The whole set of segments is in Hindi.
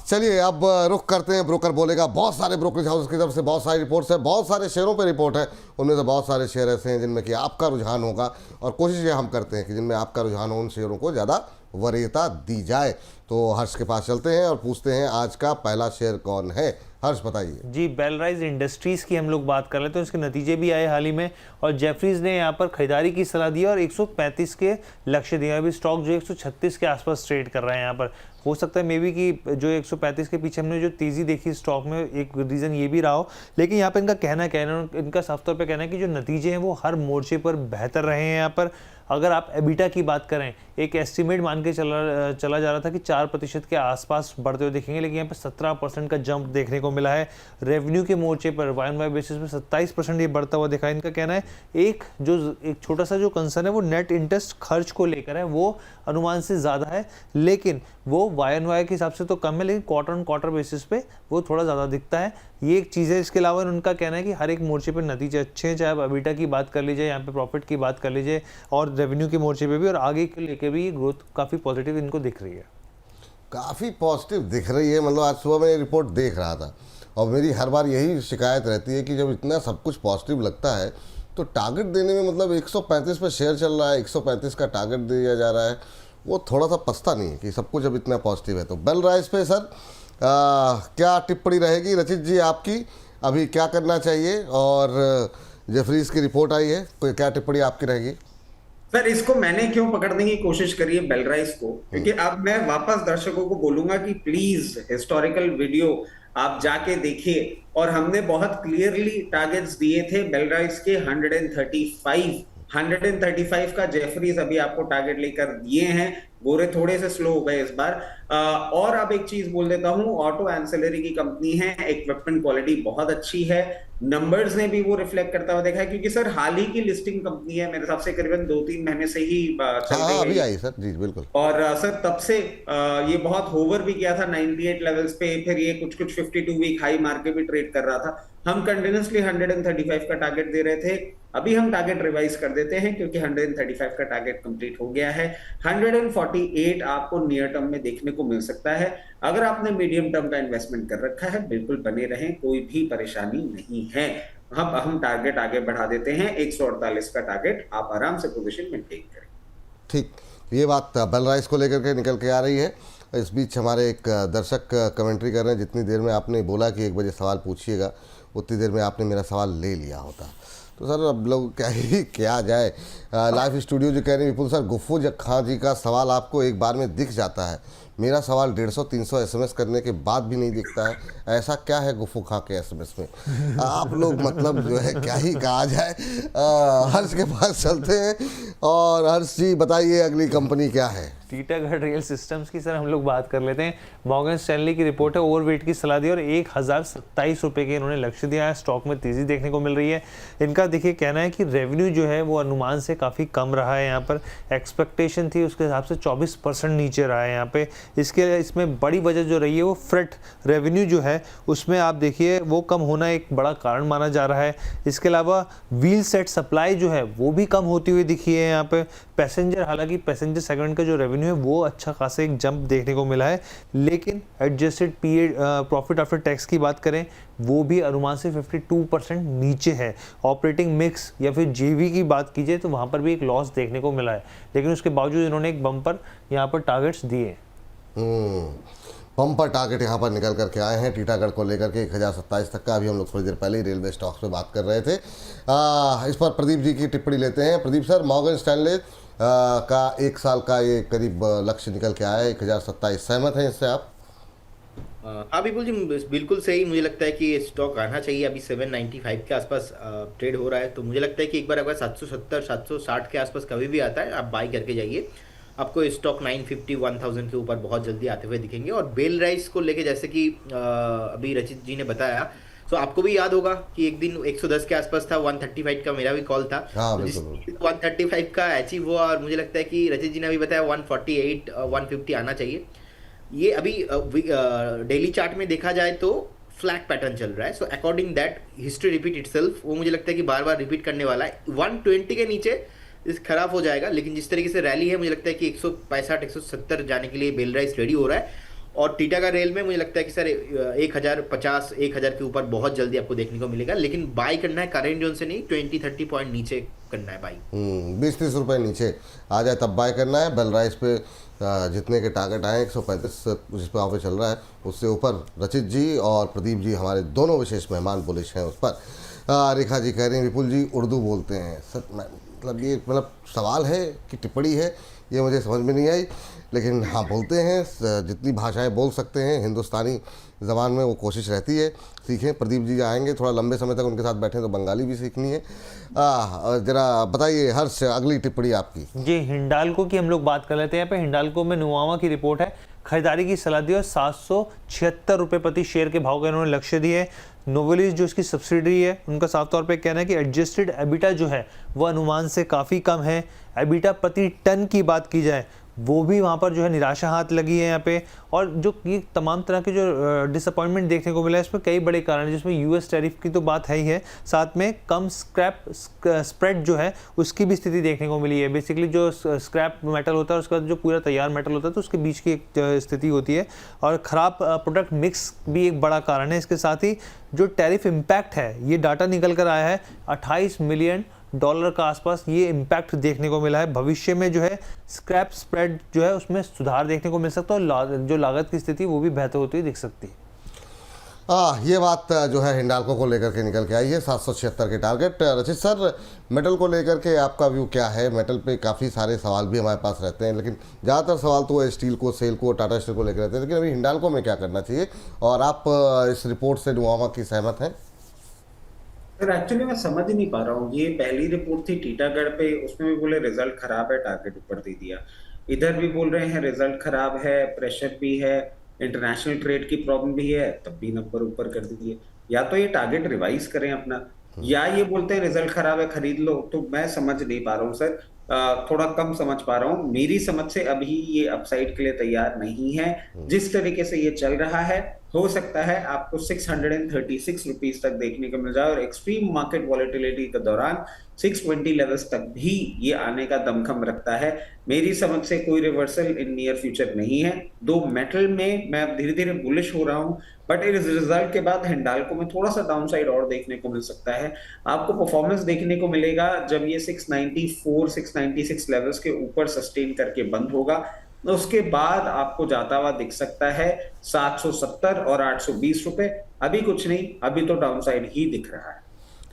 चलिए अब रुख करते हैं ब्रोकर बोलेगा। बहुत सारे ब्रोकरेज हाउस की तरफ से बहुत सारी रिपोर्ट्स है, बहुत सारे शेयरों पे रिपोर्ट है। उनमें से बहुत सारे शेयर ऐसे हैं जिनमें कि आपका रुझान होगा, और कोशिश ये हम करते हैं कि जिनमें आपका रुझान हो उन शेयरों को ज़्यादा वरीयता दी जाए। तो हर्ष के पास चलते हैं और पूछते हैं आज का पहला शेयर कौन है। हर्ष बताइए। जी, बेलराइज इंडस्ट्रीज़ की हम लोग बात कर रहे थे, तो इसके नतीजे भी आए हाल ही में, और जेफरीज ने यहाँ पर खरीदारी की सलाह दी और 135 के लक्ष्य दिया। अभी स्टॉक जो 136 के आसपास ट्रेड कर रहा है यहाँ पर। हो सकता है मे बी कि जो 135 के पीछे हमने जो तेज़ी देखी स्टॉक में, एक रीज़न ये भी रहा हो। लेकिन यहाँ पर इनका इनका साफ तौर पर कहना है कि जो नतीजे हैं वो हर मोर्चे पर बेहतर रहे हैं। यहाँ पर अगर आप एबिटा की बात करें, एक एस्टिमेट मान के चला जा रहा था कि 4% के आसपास बढ़ते हुए दिखेंगे, लेकिन यहाँ पे 17% का जंप देखने को मिला है। रेवेन्यू के मोर्चे पर Y-on-Y बेसिस पे 27% ये बढ़ता हुआ दिखा है। इनका कहना है एक छोटा सा जो कंसर्न है वो नेट इंटरेस्ट खर्च को लेकर है, वो अनुमान से ज़्यादा है, लेकिन वो Y-on-Y के हिसाब से तो कम है, लेकिन क्वार्टर ऑन क्वार्टर बेसिस पे वो थोड़ा ज़्यादा दिखता है। ये एक चीज़ है। इसके अलावा उनका कहना है कि हर एक मोर्चे पर नतीजे अच्छे हैं, चाहे आप एबिटा की बात कर लीजिए, यहाँ पे प्रॉफिट की बात कर लीजिए, और रेवेन्यू के मोर्चे पे भी, और आगे के लेके भी ग्रोथ काफ़ी पॉजिटिव इनको दिख रही है। काफ़ी पॉजिटिव दिख रही है। मतलब आज सुबह मैं ये रिपोर्ट देख रहा था, और मेरी हर बार यही शिकायत रहती है कि जब इतना सब कुछ पॉजिटिव लगता है तो टारगेट देने में, मतलब 135 पे शेयर चल रहा है, 135 का टारगेट दिया जा रहा है, वो थोड़ा सा पछता नहीं है कि सब कुछ जब इतना पॉजिटिव है। तो बेलराइज पे सर क्या टिप्पणी रहेगी रचित जी आपकी, अभी क्या करना चाहिए? और जेफरीज की रिपोर्ट आई है, कोई क्या टिप्पणी आपकी रहेगी? सर, इसको मैंने क्यों पकड़ने की कोशिश करी है बेलराइज को, क्योंकि अब मैं वापस दर्शकों को बोलूंगा कि प्लीज हिस्टोरिकल वीडियो आप जाके देखिए, और हमने बहुत क्लियरली टारगेट्स दिए थे बेलराइज के 135 का जेफरीज अभी आपको टारगेट लेकर दिए हैं। गोरे थोड़े से स्लो हो गए इस बार। और अब एक चीज बोल देता हूं, ऑटो एंसिलरी की कंपनी है, इक्विपमेंट क्वालिटी बहुत अच्छी है, नंबर्स ने भी वो रिफ्लेक्ट करता हुआ देखा है, क्योंकि सर हाल ही की लिस्टिंग कंपनी है, मेरे हिसाब से करीबन 2-3 महीने से ही चल रही है। अभी आई सर जी, बिल्कुल। और सर तब से ये बहुत होवर भी किया था 98 लेवल्स पे, फिर ये कुछ 52 वीक हाई मार के भी ट्रेड कर रहा था। हम कंटिन्यूसली 135 का टारगेट दे रहे थे। अभी हम टारगेट रिवाइज कर देते हैं, क्योंकि 135 का टारगेट कंप्लीट हो गया है। 148 आपको नियर टर्म में देखने को मिल सकता है। अगर आपने मीडियम टर्म का इन्वेस्टमेंट कर रखा है, बिल्कुल बने रहें, कोई भी परेशानी नहीं है। हम टारगेट आगे बढ़ा देते हैं, 148 का टारगेट, आप आराम से पोजीशन मेंटेन करें। ठीक, ये बात बेलराइज को लेकर के निकल के आ रही है। इस बीच हमारे एक दर्शक कमेंट्री कर रहे हैं, जितनी देर में आपने बोला कि 1 बजे सवाल पूछिएगा, उतनी देर में आपने मेरा सवाल ले लिया होता। तो सर अब लोग क्या जाए। लाइव स्टूडियो जो कह रहे हैं विपुल सर, गुफ्फू खां जी का सवाल आपको एक बार में दिख जाता है, मेरा सवाल 150-300 SMS करने के बाद भी नहीं दिखता है, ऐसा क्या है गुफ्फू खां के SMS में? आप लोग मतलब जो है क्या ही कहा जाए। हर्ष के पास चलते हैं, और हर्ष जी बताइए अगली कंपनी क्या है? टीटागढ़ रियल सिस्टम्स की सर हम लोग बात कर लेते हैं। मॉर्गन स्टैनली की रिपोर्ट है, ओवरवेट की सलाह दी और 1027 रुपये के इन्होंने लक्ष्य दिया है। स्टॉक में तेज़ी देखने को मिल रही है। इनका देखिए कहना है कि रेवेन्यू जो है वो अनुमान से काफ़ी कम रहा है। यहाँ पर एक्सपेक्टेशन थी उसके हिसाब से 24% नीचे रहा है यहाँ पे। इसमें बड़ी वजह जो रही है वो फ्रेट रेवेन्यू जो है उसमें आप देखिए वो कम होना एक बड़ा कारण माना जा रहा है। इसके अलावा व्हील सेट सप्लाई जो है वो भी कम होती हुई दिखी है यहाँ पे। पैसेंजर, हालांकि पैसेंजर सेगमेंट का जो रेवेन्यू है वो अच्छा खासा एक जंप देखने को मिला है, लेकिन एडजस्टेड प्रॉफिट आफ्टर टैक्स की बात करें वो भी अनुमान से 52% नीचे है। ऑपरेटिंग मिक्स या फिर जेवी की बात कीजिए तो वहाँ पर भी एक लॉस देखने को मिला है, लेकिन उसके बावजूद इन्होंने एक बम्पर यहाँ पर टारगेट्स दिए। बम्पर टारगेट यहाँ पर निकल करके आए हैं टीटागढ़ को लेकर के 1027 तक का। अभी हम लोग थोड़ी देर पहले ही रेलवे स्टॉक्स पे बात कर रहे थे। इस पर प्रदीप जी की टिप्पणी लेते हैं। प्रदीप सर, मॉर्गन स्टैनले का 1 साल का ये करीब लक्ष्य निकल के आया है 1027, सहमत हैं इससे आप? हाँ बिल्कुल जी, बिल्कुल सही। मुझे लगता है कि स्टॉक आना चाहिए। अभी 795 के आसपास ट्रेड हो रहा है, तो मुझे लगता है कि एक बार अगर 770 760 के आसपास कभी भी आता है आप बाई करके जाइए। आपको स्टॉक 950 1000 के ऊपर बहुत जल्दी आते हुए दिखेंगे। और बेलराइज को लेके जैसे कि अभी रचित जी ने बताया, तो आपको भी याद होगा कि एक दिन 110 के आसपास था, 135 का मेरा भी कॉल था। हाँ, 135 का अचीव हुआ, और मुझे लगता है कि रचित जी ने भी बताया 148 150 आना चाहिए। ये अभी डेली चार्ट में देखा जाए तो फ्लैट पैटर्न चल रहा है। So according that history repeat itself, वो मुझे लगता है कि बार बार रिपीट करने वाला है। 120 के नीचे खराब हो जाएगा, लेकिन जिस तरीके से रैली है मुझे लगता है कि 165 170 जाने के लिए बेलराइज रेडी हो रहा है। और टीटागढ़ रेल में मुझे लगता है कि सर 1050 1000 के ऊपर बहुत जल्दी आपको देखने को मिलेगा, लेकिन बाई करना है करंट जोन से नहीं, 20-30 पॉइंट नीचे करना है बाई। 20-30 रुपये नीचे आ जाए तब बाय करना है। बेल राइस पे जितने के टारगेट आए 135 जिस पर ऑफर चल रहा है उससे ऊपर रचित जी और प्रदीप जी हमारे दोनों विशेष मेहमान बुलिश हैं उस पर। रेखा जी कह रही हैं विपुल जी उर्दू बोलते हैं, सर मतलब ये मतलब सवाल है कि टिप्पणी है ये मुझे समझ में नहीं आई, लेकिन हाँ बोलते हैं, जितनी भाषाएं बोल सकते हैं हिंदुस्तानी ज़बान में वो कोशिश रहती है सीखें। प्रदीप जी आएंगे थोड़ा लंबे समय तक उनके साथ बैठे तो बंगाली भी सीखनी है। ज़रा बताइए हर्ष अगली टिप्पणी आपकी। जी, हिंडाल्को की हम लोग बात कर लेते हैं। यहाँ पे हिंडाल्को में नुवामा की रिपोर्ट है, खरीदारी की सलाह दी और 776 रुपये प्रति शेयर के भाव का इन्होंने लक्ष्य दिए। नोवेलिस जो इसकी सब्सिडरी है उनका साफ तौर पे कहना है कि एडजस्टेड एबिटा जो है वो अनुमान से काफ़ी कम है। एबिटा प्रति टन की बात की जाए वो भी वहाँ पर जो है निराशा हाथ लगी है यहाँ पे। और जो ये तमाम तरह के जो डिसअपॉइंटमेंट देखने को मिला है इसमें कई बड़े कारण हैं, जिसमें यूएस टैरिफ की तो बात है ही है, साथ में कम स्क्रैप स्प्रेड जो है उसकी भी स्थिति देखने को मिली है। बेसिकली जो स्क्रैप मेटल होता है उसका जो पूरा तैयार मेटल होता है तो उसके बीच की एक स्थिति होती है, और ख़राब प्रोडक्ट मिक्स भी एक बड़ा कारण है। इसके साथ ही जो टैरिफ इम्पैक्ट है ये डाटा निकल कर आया है, $28 मिलियन का आसपास ये इम्पैक्ट देखने को मिला है। भविष्य में जो है स्क्रैप स्प्रेड जो है उसमें सुधार देखने को मिल सकता है और जो लागत की स्थिति वो भी बेहतर होती हुई दिख सकती है। ये बात जो है हिंडाल्को को लेकर के निकल के आई है 776 के टारगेट। रचित सर मेटल को लेकर के आपका व्यू क्या है? मेटल पे काफ़ी सारे सवाल भी हमारे पास रहते हैं, लेकिन ज़्यादातर सवाल तो स्टील को, सेल को, टाटा स्टील को लेकर रहते हैं, लेकिन अभी हिंडाल्को में क्या करना चाहिए? और आप इस रिपोर्ट से नुवामा की सहमत हैं? सर एक्चुअली मैं समझ ही नहीं पा रहा हूँ, ये पहली रिपोर्ट थी टीटागढ़ पे, उसमें भी बोले रिजल्ट खराब है, टारगेट ऊपर दे दिया। इधर भी बोल रहे हैं रिजल्ट खराब है, प्रेशर भी है, इंटरनेशनल ट्रेड की प्रॉब्लम भी है, तब भी नंबर ऊपर कर दिए। या तो ये टारगेट रिवाइज करें अपना, या ये बोलते हैं रिजल्ट खराब है खरीद लो। तो मैं समझ नहीं पा रहा हूँ सर, थोड़ा कम समझ पा रहा हूँ। मेरी समझ से अभी ये अपसाइड के लिए तैयार नहीं है। जिस तरीके से ये चल रहा है हो सकता है आपको 636 रुपीज तक देखने को मिल जाए, और एक्सट्रीम मार्केट वॉलेटिलिटी के दौरान 620 लेवल्स तक भी ये आने का दमखम रखता है। मेरी समझ से कोई रिवर्सल इन नियर फ्यूचर नहीं है। दो मेटल में मैं धीरे धीरे बुलिश हो रहा हूँ, बट इस रिजल्ट के बाद हिंडाल्को में थोड़ा सा डाउनसाइड और देखने को मिल सकता है। आपको परफॉर्मेंस देखने को मिलेगा जब ये 694 696 लेवल्स के ऊपर सस्टेन करके बंद होगा, उसके बाद आपको जाता हुआ दिख सकता है 770 और 820 रुपए। अभी कुछ नहीं, अभी तो डाउनसाइड ही दिख रहा है।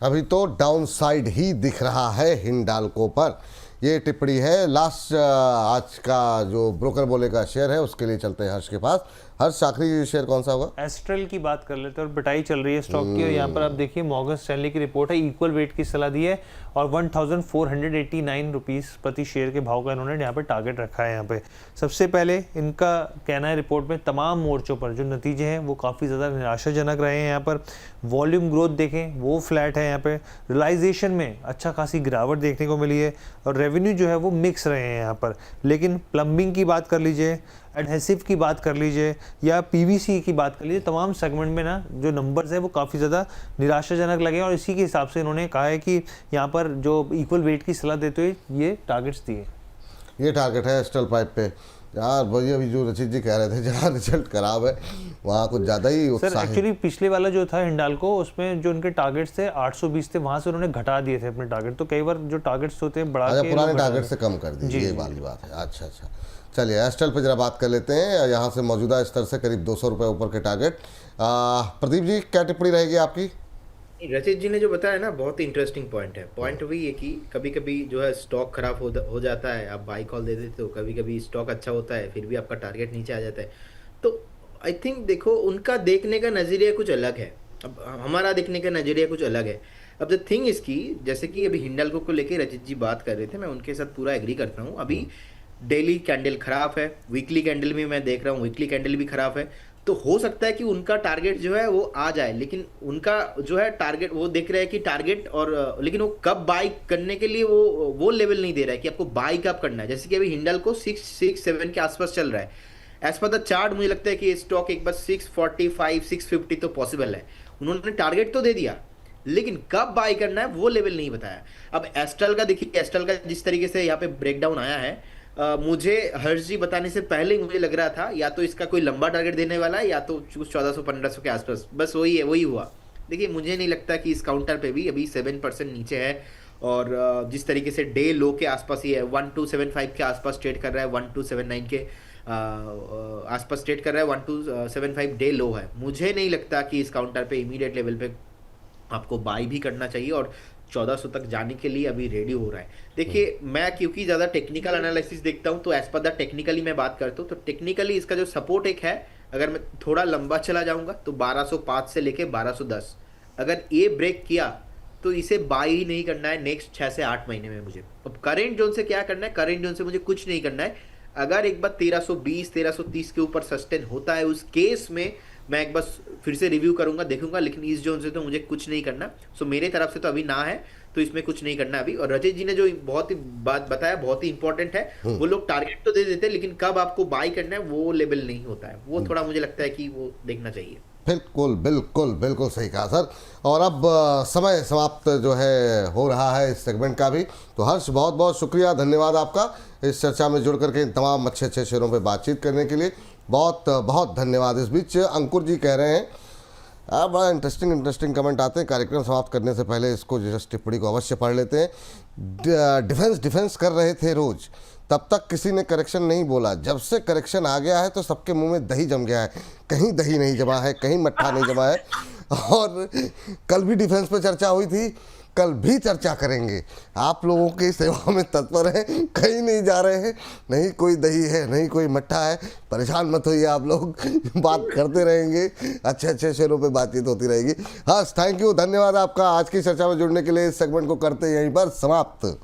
अभी तो डाउनसाइड ही दिख रहा है हिंडाल्को पर। ये टिप्पणी है लास्ट आज का जो ब्रोकर बोले का शेयर है उसके लिए चलते हैं हर्ष के पास। हर्ष आखिरी शेयर कौन सा होगा? एस्ट्रल की बात कर लेते हैं, और पिटाई चल रही है स्टॉक की, और यहाँ पर आप देखिए मॉर्गन स्टैनली की रिपोर्ट है, इक्वल वेट की सलाह दी है और 1489 रुपीज़ प्रति शेयर के भाव का इन्होंने यहाँ पे टारगेट रखा है। यहाँ पे सबसे पहले इनका कहना है रिपोर्ट में तमाम मोर्चों पर जो नतीजे हैं वो काफ़ी ज़्यादा निराशाजनक रहे हैं। यहाँ पर वॉल्यूम ग्रोथ देखें वो फ्लैट है, यहाँ पे रियलाइजेशन में अच्छा खासी गिरावट देखने को मिली है, और रेवेन्यू जो है वो मिक्स रहे हैं यहाँ पर। लेकिन प्लम्बिंग की बात कर लीजिए, एडहेसिव की बात कर लीजिए या पीवीसी की बात कर लीजिए, तमाम सेगमेंट में ना जो नंबर्स है वो काफ़ी ज़्यादा निराशाजनक लगे, और इसी के हिसाब से इन्होंने कहा है कि यहाँ पर जो इक्वल वेट की सलाह देते हुए ये टारगेट्स दिए। ये टारगेट है स्टल पाइप पे। यार भाई अभी जो रचित जी कह रहे थे जहाँ रिजल्ट खराब है वहाँ कुछ ज़्यादा ही उत्साह सर है। एक्चुअली पिछले वाला जो था हिंडाल्को उसमें जो उनके टारगेट्स थे 820 थे, वहाँ से उन्होंने घटा दिए थे अपने टारगेट। तो कई बार जो टारगेट्स होते हैं बढ़ा के पुराने टारगेट से कम कर दिए, ये वाली बात है। अच्छा अच्छा, चलिए एस्ट्रल पे जरा बात कर लेते हैं। यहाँ से मौजूदा स्तर से करीब 200 रुपये ऊपर के टारगेट। प्रदीप जी क्या टिप्पणी रहेगी आपकी? रचित जी ने जो बताया ना बहुत ही इंटरेस्टिंग पॉइंट है। पॉइंट वही है कि कभी कभी जो है स्टॉक खराब हो जाता है, आप बाई कॉल दे देते हो, कभी कभी स्टॉक अच्छा होता है फिर भी आपका टारगेट नीचे आ जाता है। तो आई थिंक देखो उनका देखने का नज़रिया कुछ अलग है, अब हमारा देखने का नज़रिया कुछ अलग है। अब द थिंग इसकी, जैसे कि अभी हिंडाल्को को लेके रचित जी बात कर रहे थे, मैं उनके साथ पूरा एग्री करता हूँ। अभी डेली कैंडल खराब है, वीकली कैंडल भी मैं देख रहा हूँ, वीकली कैंडल भी खराब है। तो हो सकता है कि उनका टारगेट जो है वो आ जाए, लेकिन उनका जो है टारगेट वो देख रहे हैं कि टारगेट और लेकिन वो कब बाई करने के लिए वो लेवल नहीं दे रहा है कि आपको बाई कब करना है। जैसे कि अभी हिंडाल्को 667 के आसपास चल रहा है। एज पर द चार्ट मुझे लगता है कि स्टॉक एक बार 645 650 तो पॉसिबल है। उन्होंने टारगेट तो दे दिया, लेकिन कब बाय करना है वो लेवल नहीं बताया। अब एस्ट्रल का देखिए, एस्ट्रल का जिस तरीके से यहाँ पे ब्रेकडाउन आया है, मुझे हर्ष जी बताने से पहले ही मुझे लग रहा था या तो इसका कोई लंबा टारगेट देने वाला है या तो कुछ 1400-1500 के आसपास, बस वही है, वही हुआ। देखिए मुझे नहीं लगता कि इस काउंटर पे भी अभी 7% नीचे है। और जिस तरीके से डे लो के आसपास ही है, 1275 के आसपास ट्रेड कर रहा है, 1279 के आसपास ट्रेड कर रहा है, 1275 डे लो है। मुझे नहीं लगता कि इस काउंटर पे इमीडिएट लेवल पे आपको बाई भी करना चाहिए और 1400 तक जाने के लिए अभी रेडी हो रहा है। देखिए मैं क्योंकि ज़्यादा टेक्निकल एनालिसिस देखता हूँ, तो एज पर द टेक्निकली मैं बात करता हूँ, तो टेक्निकली इसका जो सपोर्ट एक है, अगर मैं थोड़ा लंबा चला जाऊंगा तो 1205 से लेके 1210, अगर ये ब्रेक किया तो इसे बाई ही नहीं करना है नेक्स्ट 6 से 8 महीने में मुझे। अब करेंट जोन से क्या करना है, करेंट जोन से मुझे कुछ नहीं करना है। अगर एक बार 1320 1330 के ऊपर सस्टेन होता है, उस केस में मैं एक बस फिर से रिव्यू करूंगा, देखूंगा, लेकिन इस जोन से तो मुझे कुछ नहीं करना। सो मेरे तरफ से तो अभी ना है, तो इसमें कुछ नहीं करना अभी। और रजत जी ने जो बहुत ही बात बताया बहुत ही इंपॉर्टेंट है, वो लोग टारगेट तो दे देते हैं लेकिन कब आपको बाई करना है वो लेवल नहीं होता है, वो थोड़ा मुझे लगता है कि वो देखना चाहिए। बिल्कुल बिल्कुल बिल्कुल सही कहा सर। और अब समय समाप्त जो है हो रहा है इस सेगमेंट का भी। तो हर्ष, बहुत बहुत शुक्रिया, धन्यवाद आपका इस चर्चा में जुड़ करके इन तमाम अच्छे अच्छे शेयरों पे बातचीत करने के लिए। बहुत बहुत धन्यवाद। इस बीच अंकुर जी कह रहे हैं, बड़ा इंटरेस्टिंग कमेंट आते हैं। कार्यक्रम समाप्त करने से पहले इसको जस्ट टिप्पणी को अवश्य पढ़ लेते हैं। डिफेंस कर रहे थे रोज, तब तक किसी ने करेक्शन नहीं बोला। जब से करेक्शन आ गया है तो सबके मुंह में दही जम गया है। कहीं दही नहीं जमा है, कहीं मट्ठा नहीं जमा है। और कल भी डिफेंस पे चर्चा हुई थी, कल भी चर्चा करेंगे। आप लोगों की सेवा में तत्पर हैं, कहीं नहीं जा रहे हैं। नहीं कोई दही है, नहीं कोई मट्ठा है, परेशान मत होइए आप लोग। बात करते रहेंगे, अच्छे अच्छे शेयरों पे बातचीत होती रहेगी। हाँ, थैंक यू, धन्यवाद आपका आज की चर्चा में जुड़ने के लिए। इस सेगमेंट को करते यहीं पर समाप्त।